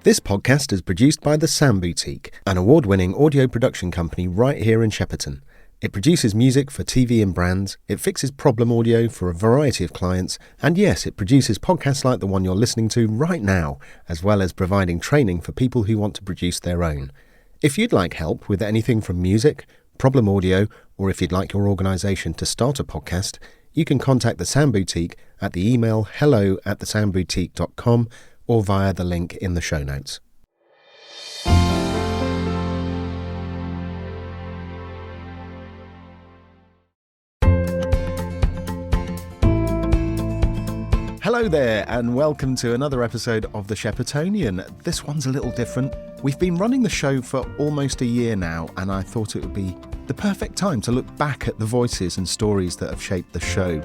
This podcast is produced by the Sound Boutique, an award-winning audio production company right here in Shepperton. It produces music for TV and brands, it fixes problem audio for a variety of clients, and yes, it produces podcasts like the one you're listening to right now, as well as providing training for people who want to produce their own. If you'd like help with anything from music, problem audio, or if you'd like your organisation to start a podcast, you can contact the Sound Boutique at the email hello@thesoundboutique.com or via the link in the show notes. Hello there, and welcome to another episode of the Sheppertonian. This one's a little different. We've been running the show for almost a year now, and I thought it would be the perfect time to look back at the voices and stories that have shaped the show.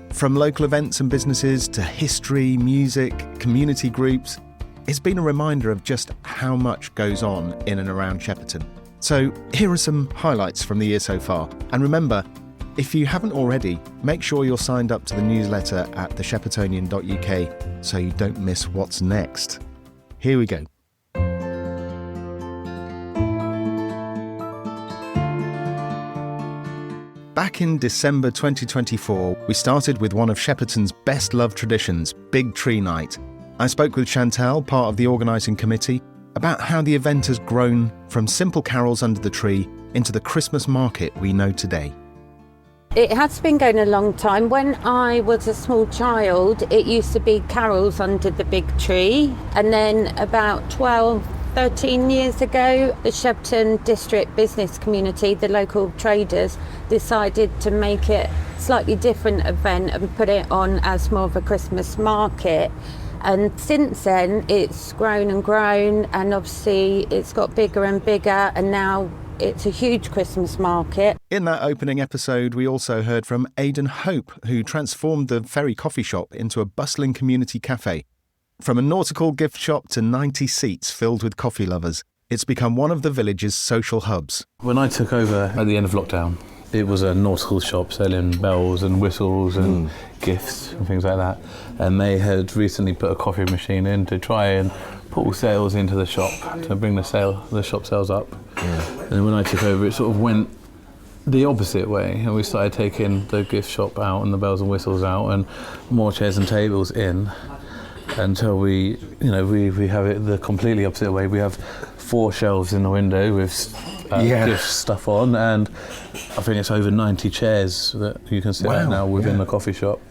From local events and businesses to history, music, community groups, it's been a reminder of just how much goes on in and around Shepperton. So here are some highlights from the year so far. And remember, if you haven't already, make sure you're signed up to the newsletter at thesheppertonian.uk so you don't miss what's next. Here we go. Back in December 2024, we started with one of Shepperton's best-loved traditions, Big Tree Night. I spoke with Chantal, part of the organising committee, about how the event has grown from simple carols under the tree into the Christmas market we know today. It has been going a long time. When I was a small child, it used to be carols under the big tree. And then about 13 years ago, the Shepperton district business community, the local traders, decided to make it a slightly different event and put it on as more of a Christmas market. And since then, it's grown and grown, and obviously it's got bigger and bigger, and now it's a huge Christmas market. In that opening episode, we also heard from Aidan Hope, who transformed the Ferry coffee shop into a bustling community cafe. From a nautical gift shop to 90 seats filled with coffee lovers, it's become one of the village's social hubs. When I took over at the end of lockdown, it was a nautical shop selling bells and whistles and gifts and things like that. And they had recently put a coffee machine in to try and pull sales into the shop, to bring the shop sales up. Yeah. And when I took over, it sort of went the opposite way, and we started taking the gift shop out and the bells and whistles out and more chairs and tables in, until we have it the completely opposite way. We have 4 shelves in the window with gift stuff on, and I think it's over 90 chairs that you can sit at now within the coffee shop.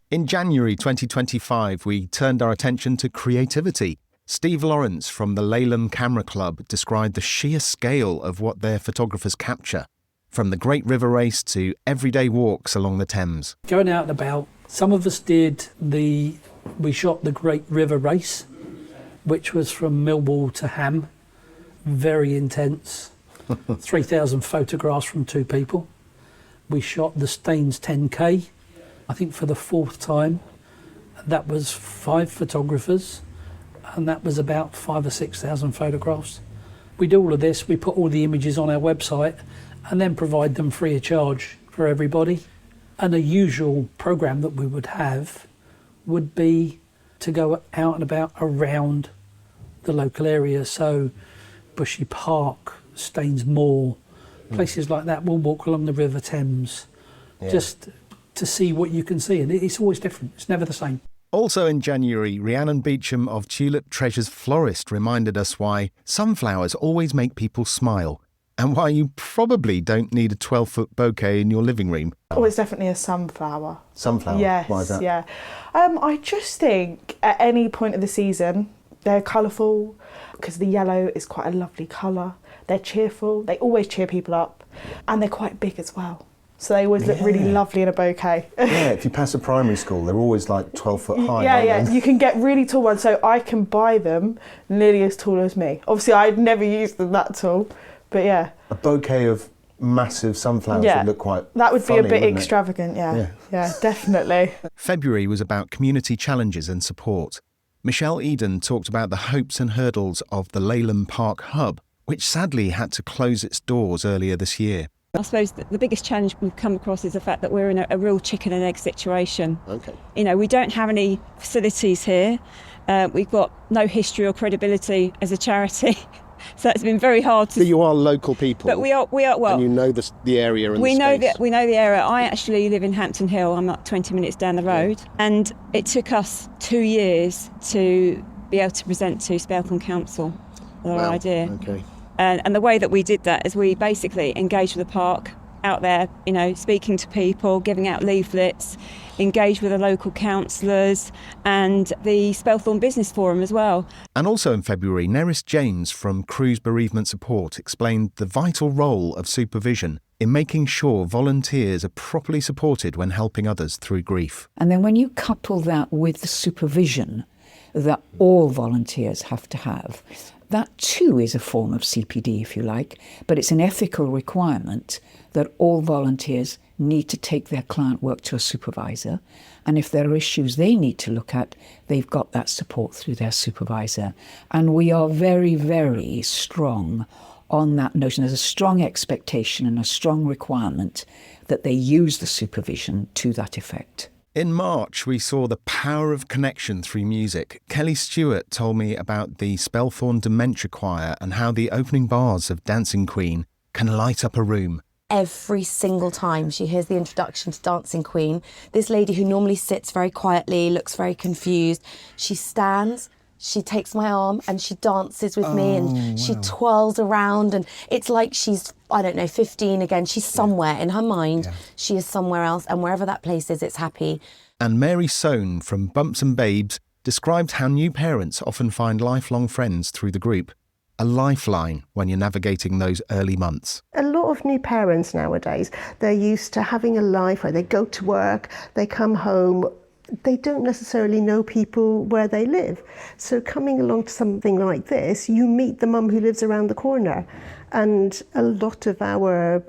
In January 2025, we turned our attention to creativity. Steve Lawrence from the Leyland Camera Club described the sheer scale of what their photographers capture, from the Great River Race to everyday walks along the Thames. Going out and about, some of us we shot the Great River Race, which was from Millwall to Ham. Very intense. 3,000 photographs from 2 people. We shot the Staines 10K, I think for the 4th time. That was 5 photographers, and that was about 5,000 or 6,000 photographs. We do all of this, we put all the images on our website and then provide them free of charge for everybody. And a usual programme that we would have would be to go out and about around the local area. So Bushy Park, Staines Moor, places like that. We'll walk along the River Thames just to see what you can see. And it's always different. It's never the same. Also in January, Rhiannon Beecham of Tulip Treasures Florist reminded us why sunflowers always make people smile, and why you probably don't need a 12-foot bouquet in your living room. Oh, it's definitely a sunflower. Sunflower? Yes, why is that? Yeah. I just think at any point of the season, they're colourful, because the yellow is quite a lovely colour. They're cheerful, they always cheer people up, and they're quite big as well. So they always look really lovely in a bouquet. Yeah, if you pass a primary school, they're always like 12 foot high. Yeah, you can get really tall ones, so I can buy them nearly as tall as me. Obviously, I'd never used them that tall, but yeah. A bouquet of massive sunflowers would look quite That would funny, be a bit wouldn't it? extravagant, yeah, definitely. February was about community challenges and support. Michelle Eden talked about the hopes and hurdles of the Leyland Park Hub, which sadly had to close its doors earlier this year. I suppose that the biggest challenge we've come across is the fact that we're in a real chicken and egg situation. Okay. You know, we don't have any facilities here. We've got no history or credibility as a charity. So it's been very hard to... So you are local people. But we are well... And you know the area and we the know space. We know the area. I actually live in Hampton Hill. I'm like 20 minutes down the road. Yeah. And it took us 2 years to be able to present to Shepperton Council our idea. Okay. And the way that we did that is we basically engaged with the park out there, you know, speaking to people, giving out leaflets, engaged with the local councillors and the Spelthorne Business Forum as well. And also in February, Neris James from Cruise Bereavement Support explained the vital role of supervision in making sure volunteers are properly supported when helping others through grief. And then when you couple that with the supervision that all volunteers have to have, that too is a form of CPD, if you like, but it's an ethical requirement that all volunteers need to take their client work to a supervisor. And if there are issues they need to look at, they've got that support through their supervisor. And we are very, very strong on that notion. There's a strong expectation and a strong requirement that they use the supervision to that effect. In March, we saw the power of connection through music. Kelly Stewart told me about the Spelthorne Dementia Choir and how the opening bars of Dancing Queen can light up a room. Every single time she hears the introduction to Dancing Queen, this lady who normally sits very quietly, looks very confused, she stands, she takes my arm and she dances with me and she twirls around, and it's like she's, I don't know, 15 again. She's somewhere in her mind. Yeah. She is somewhere else, and wherever that place is, it's happy. And Mary Sohn from Bumps and Babes described how new parents often find lifelong friends through the group. A lifeline when you're navigating those early months. A lot of new parents nowadays, they're used to having a life where they go to work, they come home, they don't necessarily know people where they live. So coming along to something like this, you meet the mum who lives around the corner. And a lot of our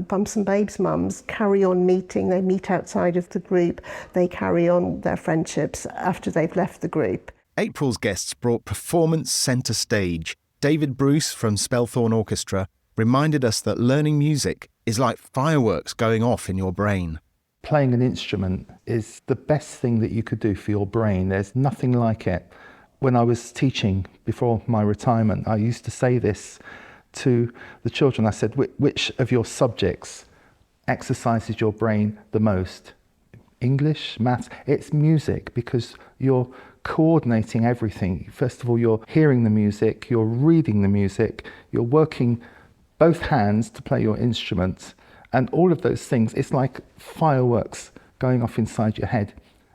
Bumps and Babes mums carry on meeting. They meet outside of the group. They carry on their friendships after they've left the group. April's guests brought performance centre stage. David Bruce from Spelthorne Orchestra reminded us that learning music is like fireworks going off in your brain. Playing an instrument is the best thing that you could do for your brain. There's nothing like it. When I was teaching before my retirement, I used to say this to the children. I said, which of your subjects exercises your brain the most? English, maths? It's music, because you're coordinating everything. First of all, you're hearing the music, you're reading the music, you're working both hands to play your instrument. And all of those things, it's like fireworks going off inside your head,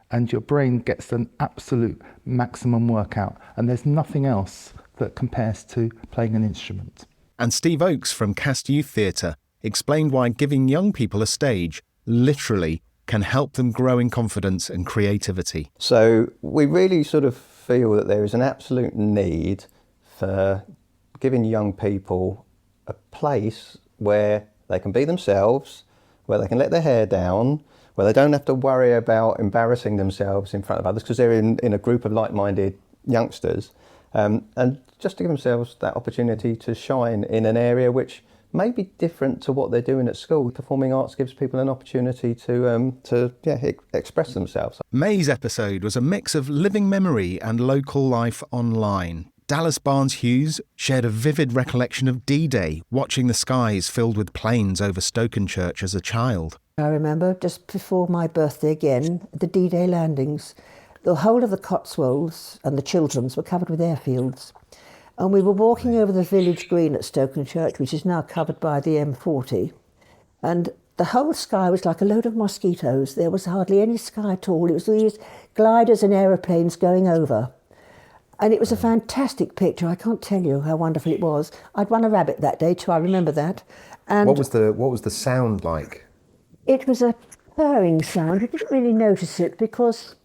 and your brain gets an absolute maximum workout. And there's nothing else that compares to playing an instrument. And Steve Oakes from Cast Youth Theatre explained why giving young people a stage literally can help them grow in confidence and creativity. So we really sort of feel that there is an absolute need for giving young people a place where they can be themselves, where they can let their hair down, where they don't have to worry about embarrassing themselves in front of others because they're in a group of like-minded youngsters, and just to give themselves that opportunity to shine in an area which may be different to what they're doing at school. Performing arts gives people an opportunity to express themselves. May's episode was a mix of living memory and local life online. Dallas Barnes Hughes shared a vivid recollection of D-Day, watching the skies filled with planes over Stokenchurch as a child. I remember just before my birthday again, the D-Day landings. The whole of the Cotswolds and the Children's were covered with airfields. And we were walking over the village green at Stokenchurch, which is now covered by the M40. And the whole sky was like a load of mosquitoes. There was hardly any sky at all. It was these gliders and aeroplanes going over. And it was a fantastic picture. I can't tell you how wonderful it was. I'd won a rabbit that day too, I remember that. And what was the sound like? It was a purring sound. I didn't really notice it because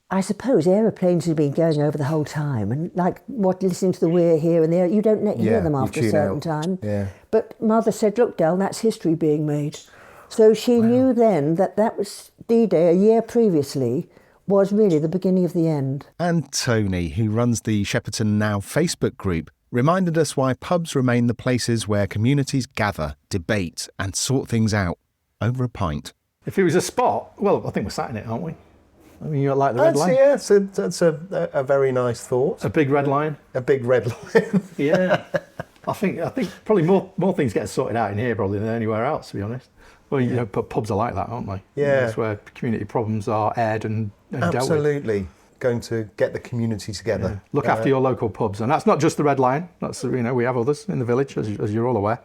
I suppose aeroplanes had been going over the whole time, and like listening to the weir here and there, you don't hear them after a certain time. Yeah. But Mother said, look, Del, that's history being made. So she knew then that was D-Day a year previously was really the beginning of the end. And Tony, who runs the Shepperton Now Facebook group, reminded us why pubs remain the places where communities gather, debate and sort things out over a pint. If it was a spot, well, I think we're sat in it, aren't we? I mean, you like the red line? Yeah, that's a very nice thought. A big red line? A big red line. Yeah. I think probably more things get sorted out in here probably than anywhere else, to be honest. Well, you know, pubs are like that, aren't they? Yeah. That's where community problems are aired and dealt with. Absolutely. Going to get the community together. Yeah. Look after your local pubs. And that's not just the red line. That's, you know, we have others in the village, as you're all aware.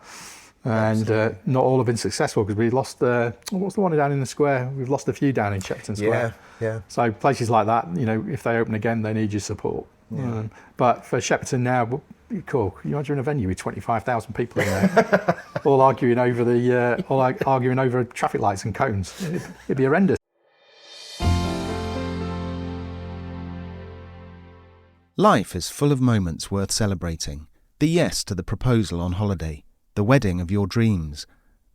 And not all have been successful because we lost what's the one down in the square? We've lost a few down in Shepperton Square. Yeah. So places like that, you know, if they open again, they need your support. Yeah. But for Shepperton now, cool. Can you imagine a venue with 25,000 people in there, all arguing over traffic lights and cones? It'd be horrendous. Life is full of moments worth celebrating. The yes to the proposal on holiday, the wedding of your dreams,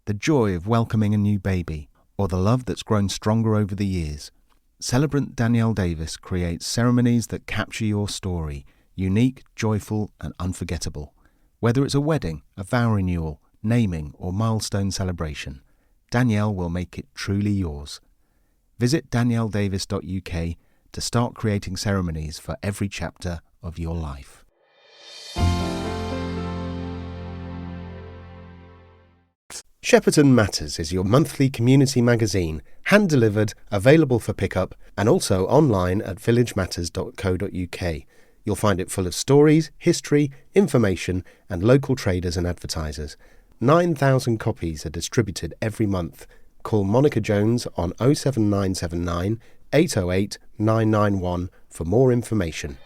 the joy of welcoming a new baby, or the love that's grown stronger over the years. Celebrant Danielle Davis creates ceremonies that capture your story, unique, joyful and unforgettable. Whether it's a wedding, a vow renewal, naming or milestone celebration, Danielle will make it truly yours. Visit danielledavis.uk to start creating ceremonies for every chapter of your life. Shepperton Matters is your monthly community magazine, hand-delivered, available for pickup, and also online at villagematters.co.uk. You'll find it full of stories, history, information, and local traders and advertisers. 9,000 copies are distributed every month. Call Monica Jones on 07979 808 991 for more information.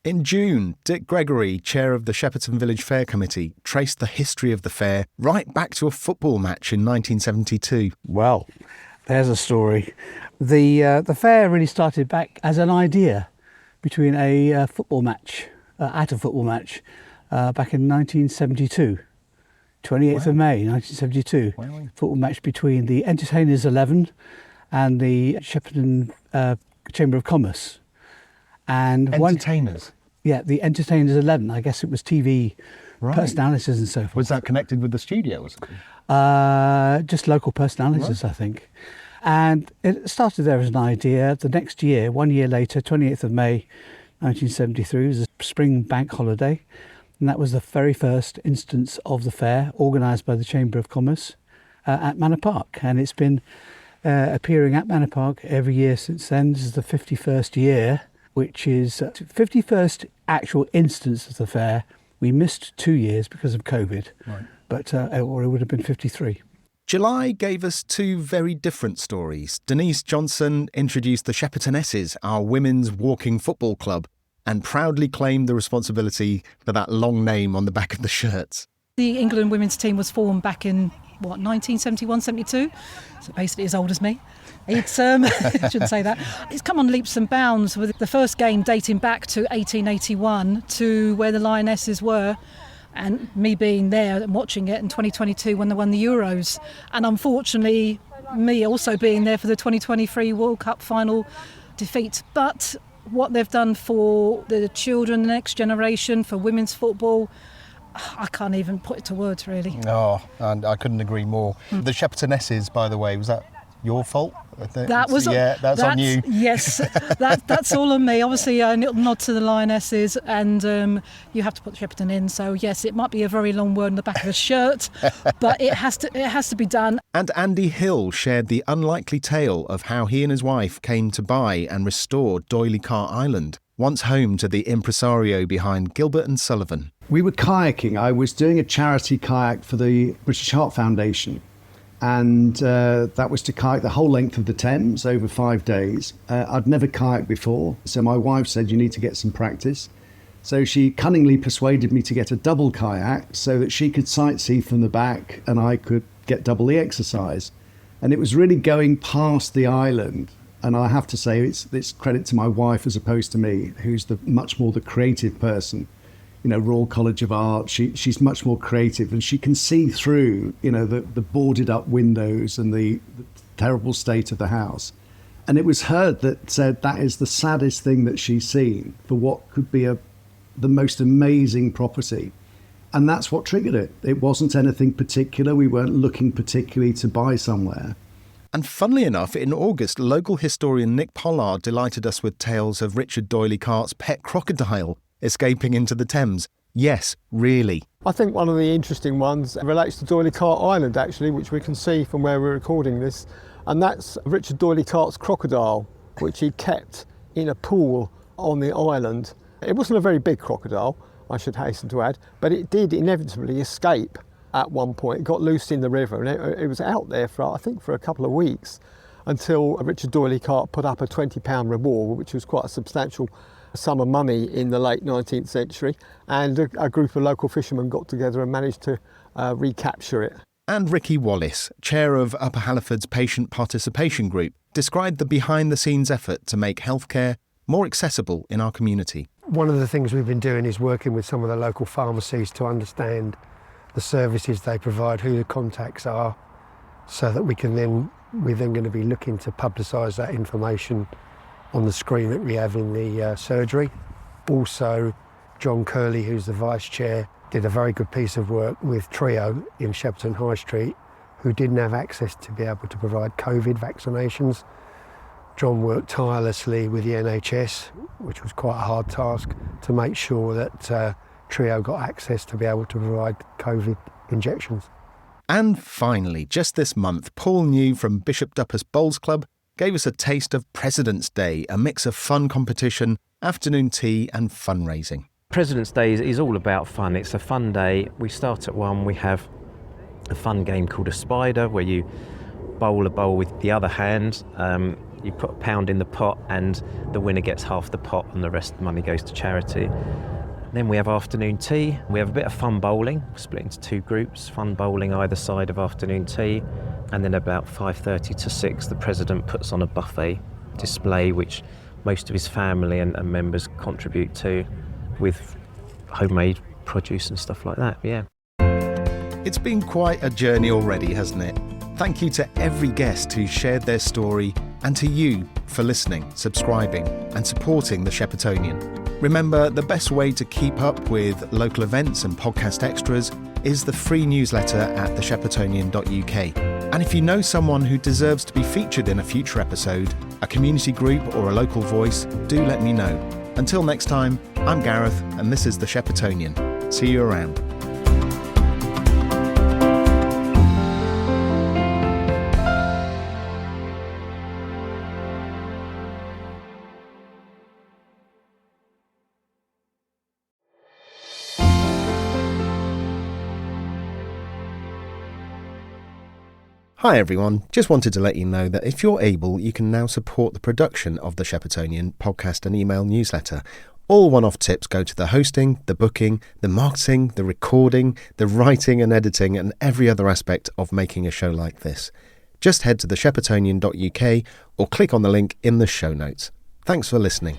In June, Dick Gregory, chair of the Shepperton Village Fair Committee, traced the history of the fair right back to a football match in 1972. Well, there's a story. The fair really started back as an idea between a football match, back in 1972. 28th of May 1972, football match between the Entertainers 11 and the Shepperton Chamber of Commerce. And Entertainers? The Entertainers 11. I guess it was TV personalities and so forth. Was that connected with the studio or something? Just local personalities, I think. And it started there as an idea. The next year, 1 year later, 28th of May 1973, was a spring bank holiday. And that was the very first instance of the fair, organised by the Chamber of Commerce at Manor Park. And it's been appearing at Manor Park every year since then. This is the 51st year, which is 51st actual instance of the fair. We missed 2 years because of COVID, but or it would have been 53. July gave us two very different stories. Denise Johnson introduced the Sheppertonesses, our women's walking football club, and proudly claimed the responsibility for that long name on the back of the shirts. The England women's team was formed back in, 1971, 72? So basically as old as me. It's, I shouldn't say that. It's come on leaps and bounds with the first game dating back to 1881 to where the Lionesses were, and me being there and watching it in 2022 when they won the Euros. And unfortunately, me also being there for the 2023 World Cup final defeat. But what they've done for the children, the next generation, for women's football, I can't even put it to words, really. Oh, and I couldn't agree more. The Sheppertonesses, by the way, was that your fault? That's on you. Yes, that's all on me. Obviously, a little nod to the Lionesses, and you have to put Shepperton in. So yes, it might be a very long word on the back of a shirt, but it has to be done. And Andy Hill shared the unlikely tale of how he and his wife came to buy and restore D'Oyly Carte Island, once home to the impresario behind Gilbert and Sullivan. We were kayaking. I was doing a charity kayak for the British Heart Foundation. And that was to kayak the whole length of the Thames over 5 days. I'd never kayaked before, so my wife said, you need to get some practice. So she cunningly persuaded me to get a double kayak so that she could sightsee from the back and I could get double the exercise. And it was really going past the island. And I have to say, it's credit to my wife as opposed to me, who's much more the creative person. Royal College of Art, she's much more creative and she can see through, the boarded up windows and the terrible state of the house. And it was her that said that is the saddest thing that she's seen for what could be the most amazing property. And that's what triggered it. It wasn't anything particular. We weren't looking particularly to buy somewhere. And funnily enough, in August, local historian Nick Pollard delighted us with tales of Richard D'Oyley Cart's pet crocodile escaping into the Thames. Yes, really. I think one of the interesting ones relates to D'Oyley Cart Island, actually, which we can see from where we're recording this. And that's Richard D'Oyley Cart's crocodile, which he kept in a pool on the island. It wasn't a very big crocodile, I should hasten to add, but it did inevitably escape at one point. It got loose in the river, and it was out there for a couple of weeks, until Richard D'Oyley Cart put up a £20 reward, which was quite a substantial sum of money in the late 19th century, and a group of local fishermen got together and managed to recapture it. And Ricky Wallace, chair of Upper Halliford's Patient Participation Group, described the behind-the-scenes effort to make healthcare more accessible in our community. One of the things we've been doing is working with some of the local pharmacies to understand the services they provide, who the contacts are, so that we're then going to be looking to publicise that information on the screen that we have in the surgery. Also, John Curley, who's the vice chair, did a very good piece of work with Trio in Shepperton High Street, who didn't have access to be able to provide COVID vaccinations. John worked tirelessly with the NHS, which was quite a hard task, to make sure that Trio got access to be able to provide COVID injections. And finally, just this month, Paul New from Bishop Duppus Bowls Club gave us a taste of President's Day, a mix of fun competition, afternoon tea and fundraising. President's Day is all about fun. It's a fun day. We start at 1. We have a fun game called a spider, where you bowl a bowl with the other hand. You put £1 in the pot, and the winner gets half the pot, and the rest of the money goes to charity. Then we have afternoon tea. We have a bit of fun bowling, split into 2 groups, fun bowling either side of afternoon tea. And then about 5:30 to 6, the president puts on a buffet display, which most of his family and members contribute to, with homemade produce and stuff like that, yeah. It's been quite a journey already, hasn't it? Thank you to every guest who shared their story, and to you for listening, subscribing and supporting the Sheppertonian. Remember, the best way to keep up with local events and podcast extras is the free newsletter at thesheppertonian.uk. And if you know someone who deserves to be featured in a future episode, a community group or a local voice, do let me know. Until next time, I'm Gareth and this is the Sheppertonian. See you around. Hi everyone, just wanted to let you know that if you're able, you can now support the production of the Sheppertonian podcast and email newsletter. All one-off tips go to the hosting, the booking, the marketing, the recording, the writing and editing and every other aspect of making a show like this. Just head to thesheppertonian.uk or click on the link in the show notes. Thanks for listening.